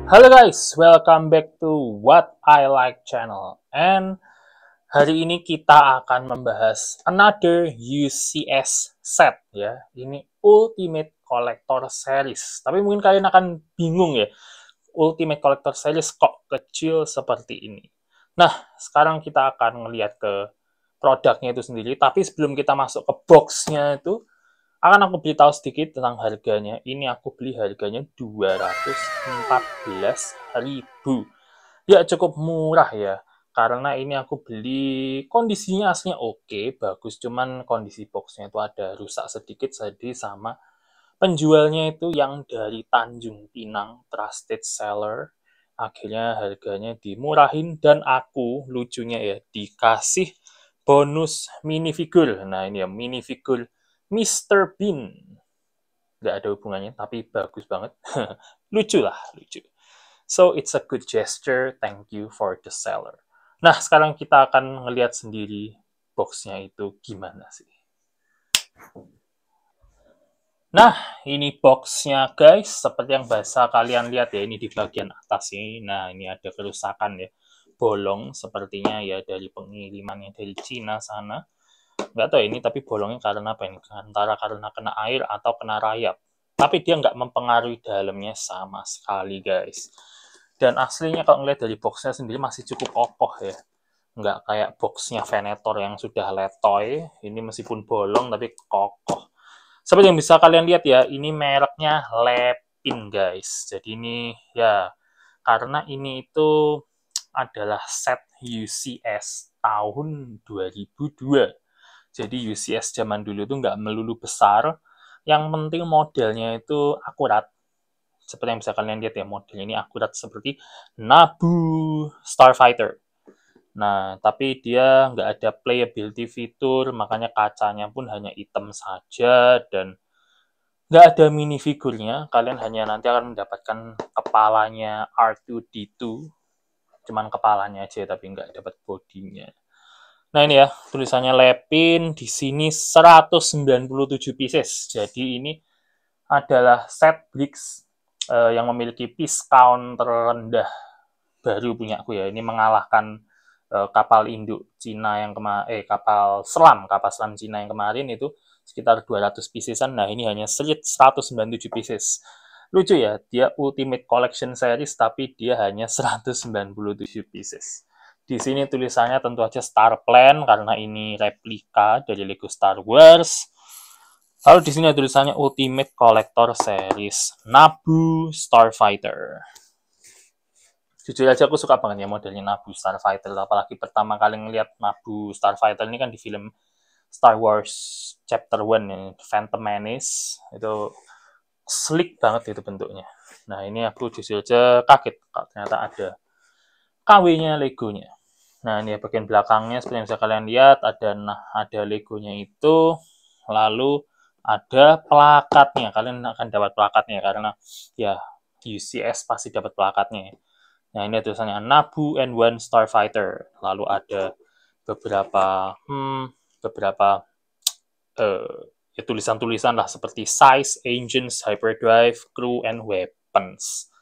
Halo guys, welcome back to What I Like channel. And hari ini kita akan membahas another UCS set ya. Ini Ultimate Collector Series. Tapi mungkin kalian akan bingung ya, Ultimate Collector Series kok kecil seperti ini. Nah, sekarang kita akan melihat ke produknya itu sendiri. Tapi sebelum kita masuk ke boxnya itu, akan aku beritahu sedikit tentang harganya. Ini aku beli harganya 214.000. Ya, cukup murah ya. Karena ini aku beli kondisinya aslinya oke, bagus. Cuman kondisi boxnya itu ada rusak sedikit jadi sama penjualnya itu yang dari Tanjung Pinang, trusted seller. Akhirnya harganya dimurahin dan aku lucunya ya dikasih bonus minifigure. Nah, ini ya minifigure Mr. Bean. Nggak ada hubungannya, tapi bagus banget. Lucu lah, lucu. So, it's a good gesture. Thank you for the seller. Nah, sekarang kita akan ngelihat sendiri boxnya itu gimana sih. Nah, ini boxnya guys. Seperti yang bahasa kalian lihat ya, ini di bagian atas ini. Nah, ini ada kerusakan ya. Bolong sepertinya ya dari pengirimannya dari Cina sana. Nggak tahu ini, tapi bolongnya karena apa ini? Antara karena kena air atau kena rayap. Tapi dia nggak mempengaruhi dalamnya sama sekali guys. Dan aslinya kalau ngeliat dari boxnya sendiri masih cukup kokoh ya. Nggak kayak boxnya Venator yang sudah letoy. Ini meskipun bolong tapi kokoh. Seperti yang bisa kalian lihat ya, ini mereknya Lepin guys. Jadi ini ya, karena ini itu adalah set UCS tahun 2002. Jadi UCS zaman dulu itu nggak melulu besar, yang penting modelnya itu akurat. Seperti yang bisa kalian lihat ya, modelnya ini akurat seperti Naboo Starfighter. Nah, tapi dia nggak ada playability fitur, makanya kacanya pun hanya hitam saja, dan nggak ada minifigurnya. Kalian hanya nanti akan mendapatkan kepalanya R2-D2, cuman kepalanya aja, tapi nggak dapat bodinya. Nah, ini ya, tulisannya Lepin, di sini 197 pieces. Jadi ini adalah set Blix yang memiliki piece count terendah baru punya aku ya. Ini mengalahkan kapal induk Cina yang kapal selam Cina yang kemarin itu sekitar 200 piecesan. Nah, ini hanya 197 pieces. Lucu ya, dia Ultimate Collection Series tapi dia hanya 197 pieces. Di sini tulisannya tentu saja Star Plan karena ini replika dari Lego Star Wars. Lalu di sini ada tulisannya Ultimate Collector Series Naboo Starfighter. Jujur aja aku suka banget ya modelnya Naboo Starfighter, apalagi pertama kali ngeliat Naboo Starfighter ini kan di film Star Wars Chapter 1 ya, Phantom Menace. Itu slick banget itu bentuknya. Nah, ini aku jujur aja kaget kalau ternyata ada KW-nya Legonya. Nah, ini bagian belakangnya seperti yang bisa kalian lihat ada Legonya itu, lalu ada plakatnya. Kalian akan dapat plakatnya karena ya UCS pasti dapat plakatnya. Nah, ini tulisannya Naboo and One Starfighter. Lalu ada beberapa ya, tulisan-tulisan lah seperti size, engines, hyperdrive, crew, and weapons.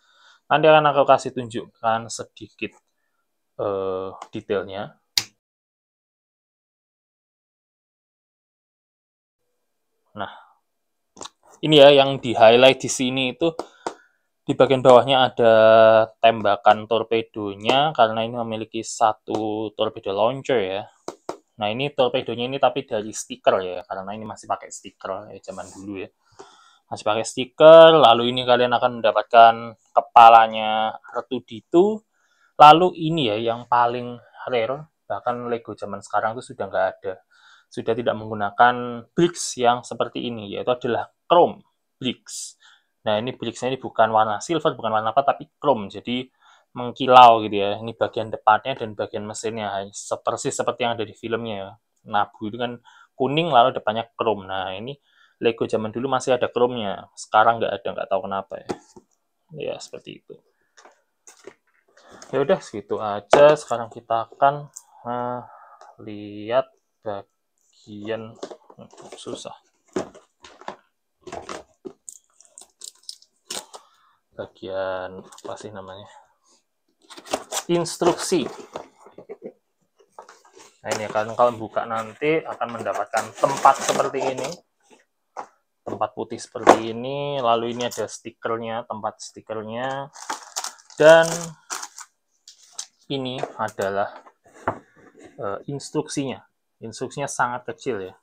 Nanti akan aku kasih tunjukkan sedikit detailnya. Nah, ini ya yang di highlight di sini itu di bagian bawahnya ada tembakan torpedonya karena ini memiliki satu torpedo launcher ya. Nah, ini torpedonya ini tapi dari stiker ya, karena ini masih pakai stiker ya zaman dulu ya. Masih pakai stiker, lalu ini kalian akan mendapatkan kepalanya R2-D2. Lalu ini ya yang paling rare, bahkan Lego zaman sekarang itu sudah nggak ada. Sudah tidak menggunakan bricks yang seperti ini, yaitu adalah chrome bricks. Nah, ini bricks-nya ini bukan warna silver, bukan warna apa, tapi chrome. Jadi mengkilau gitu ya. Ini bagian depannya dan bagian mesinnya. Persis seperti yang ada di filmnya ya. Naboo itu kan kuning lalu depannya chrome. Nah, ini Lego zaman dulu masih ada chrome-nya. Sekarang nggak ada, nggak tahu kenapa ya. Ya, seperti itu. Ya udah segitu aja. Sekarang kita akan lihat bagian susah. bagian apa sih namanya, instruksi. Nah ini akan kalau buka nanti akan mendapatkan tempat seperti ini, tempat putih seperti ini, lalu ini ada stikernya, tempat stikernya, dan ini adalah instruksinya. Instruksinya sangat kecil ya,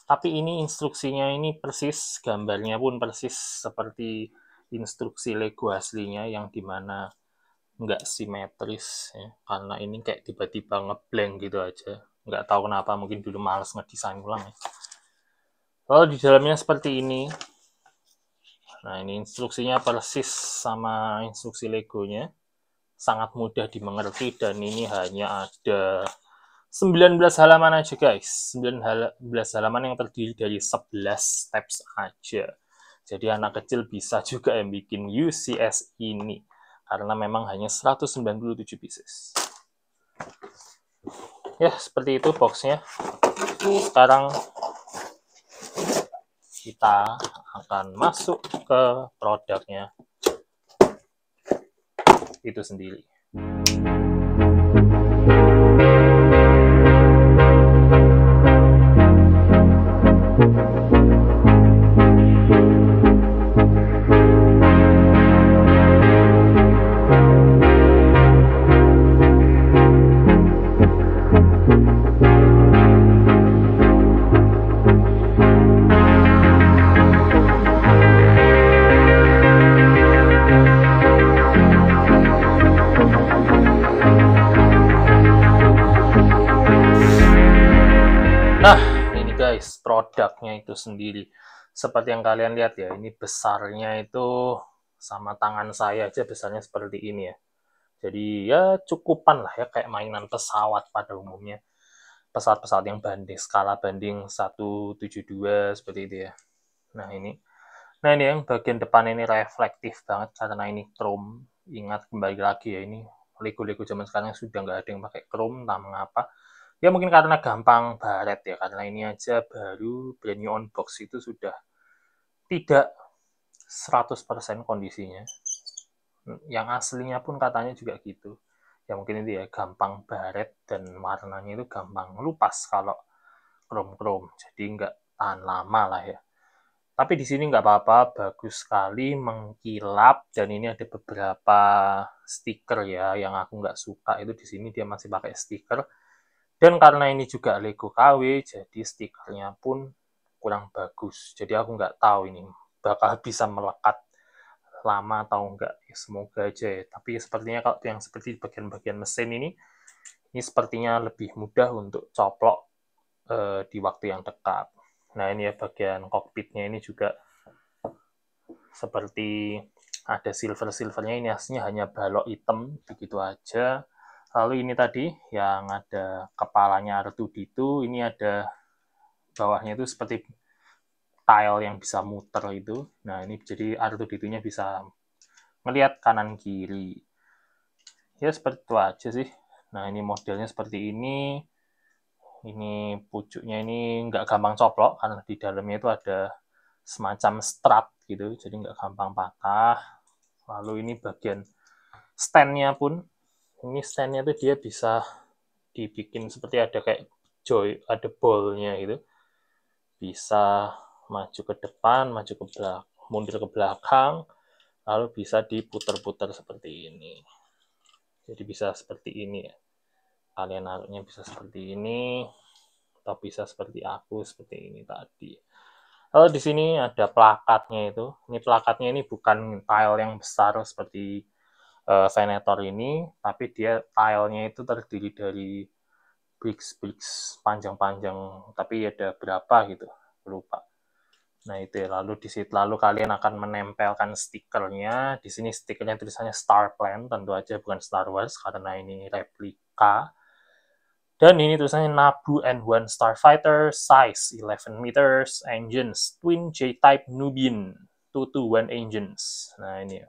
tapi ini instruksinya ini persis, gambarnya pun persis seperti instruksi Lego aslinya, yang dimana nggak simetris ya, karena ini kayak tiba-tiba ngeblank gitu aja, nggak tahu kenapa, mungkin dulu males ngedesain ulang ya. Lalu di dalamnya seperti ini. Nah ini instruksinya persis sama instruksi Legonya, sangat mudah dimengerti, dan ini hanya ada 19 halaman aja guys, 19 halaman yang terdiri dari 11 steps aja. Jadi anak kecil bisa juga yang bikin UCS ini, karena memang hanya 197 pieces. Ya, seperti itu boxnya. Sekarang kita akan masuk ke produknya itu sendiri. Nah, ini guys, produknya itu sendiri. Seperti yang kalian lihat ya, ini besarnya itu sama tangan saya aja, besarnya seperti ini ya. Jadi ya cukupan lah ya, kayak mainan pesawat pada umumnya. Pesawat-pesawat yang banding, skala banding 1/72 seperti itu ya. Nah ini yang bagian depan ini reflektif banget karena ini chrome. Ingat kembali lagi ya, ini Lego-Lego zaman sekarang sudah nggak ada yang pakai chrome, entah mengapa. Ya mungkin karena gampang baret ya, karena ini aja baru brand new on box itu sudah tidak 100% kondisinya. Yang aslinya pun katanya juga gitu. Ya mungkin itu ya, gampang baret dan warnanya itu gampang lupas kalau chrome-chrome. Jadi nggak tahan lama lah ya. Tapi di sini nggak apa-apa, bagus sekali, mengkilap, dan ini ada beberapa stiker ya, yang aku nggak suka itu di sini dia masih pakai stiker. Dan karena ini juga Lego KW, jadi stikernya pun kurang bagus. Jadi aku nggak tahu ini bakal bisa melekat lama atau enggak. Ya, semoga aja ya. Tapi sepertinya kalau yang seperti bagian-bagian mesin ini sepertinya lebih mudah untuk coplok di waktu yang dekat. Nah ini ya bagian kokpitnya ini juga seperti ada silver-silvernya, ini aslinya hanya balok hitam, begitu aja. Lalu ini tadi yang ada kepalanya R2-D2, ini ada bawahnya itu seperti tile yang bisa muter itu. Nah ini jadi R2-D2-nya bisa melihat kanan kiri. Ya seperti itu aja sih. Nah ini modelnya seperti ini. Ini pucuknya ini nggak gampang coplok karena di dalamnya itu ada semacam strap gitu, jadi nggak gampang patah. Lalu ini bagian stand-nya pun, ini stand-nya tuh dia bisa dibikin seperti ada kayak ada ball-nya gitu. Bisa maju ke depan, maju ke belakang, mundur ke belakang, lalu bisa diputar-putar seperti ini. Jadi bisa seperti ini ya. Kalian naruhnya bisa seperti ini, atau bisa seperti aku, seperti ini tadi. Lalu di sini ada plakatnya itu. Ini plakatnya ini bukan tile yang besar seperti Venator ini, tapi dia tilenya itu terdiri dari bricks panjang-panjang, tapi ada berapa gitu, lupa. Nah itu ya, lalu di situ kalian akan menempelkan stikernya. Di sini stikernya tulisannya Starplan, tentu aja bukan Star Wars karena ini replika. Dan ini tulisannya Naboo N1 Starfighter, size 11 meters, engines twin J-type Nubian 221 engines. Nah ini ya.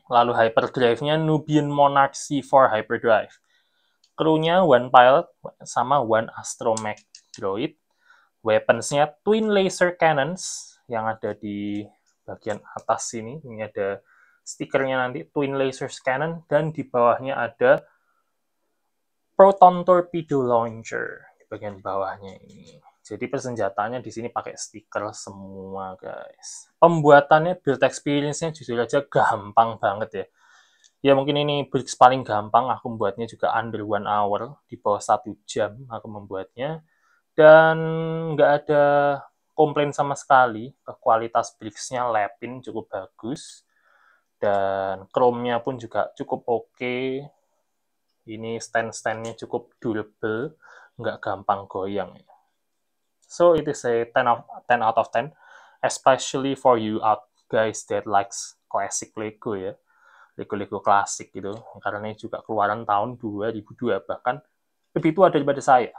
Lalu hyperdrive-nya Nubian Monarch C4 hyperdrive. Krunya one pilot sama one astromech droid. Weapons-nya twin laser cannons yang ada di bagian atas sini. Ini ada stikernya nanti, Twin Laser Cannon, dan di bawahnya ada Proton Torpedo Launcher di bagian bawahnya ini. Jadi persenjataannya di sini pakai stiker semua, guys. Pembuatannya, build experience-nya jujur aja gampang banget ya. Ya mungkin ini build paling gampang, aku membuatnya juga under 1 hour, di bawah 1 jam aku membuatnya. Dan nggak ada komplain sama sekali, kualitas bricks-nya Lepin cukup bagus. Dan chrome-nya pun juga cukup oke. Ini stand-stand-nya cukup durable, nggak gampang goyang. So it is a 10 out of 10, especially for you out guys that likes classic Lego ya. Lego-Lego klasik gitu, karena ini juga keluaran tahun 2002, bahkan lebih tua daripada saya.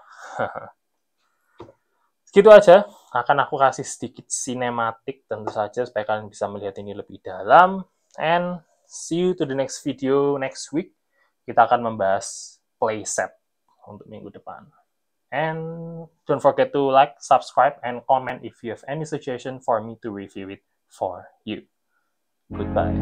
Gitu aja, akan aku kasih sedikit sinematik tentu saja, supaya kalian bisa melihat ini lebih dalam. And see you to the next video next week. Kita akan membahas playset untuk minggu depan. And don't forget to like, subscribe, and comment if you have any suggestion for me to review it for you. Goodbye.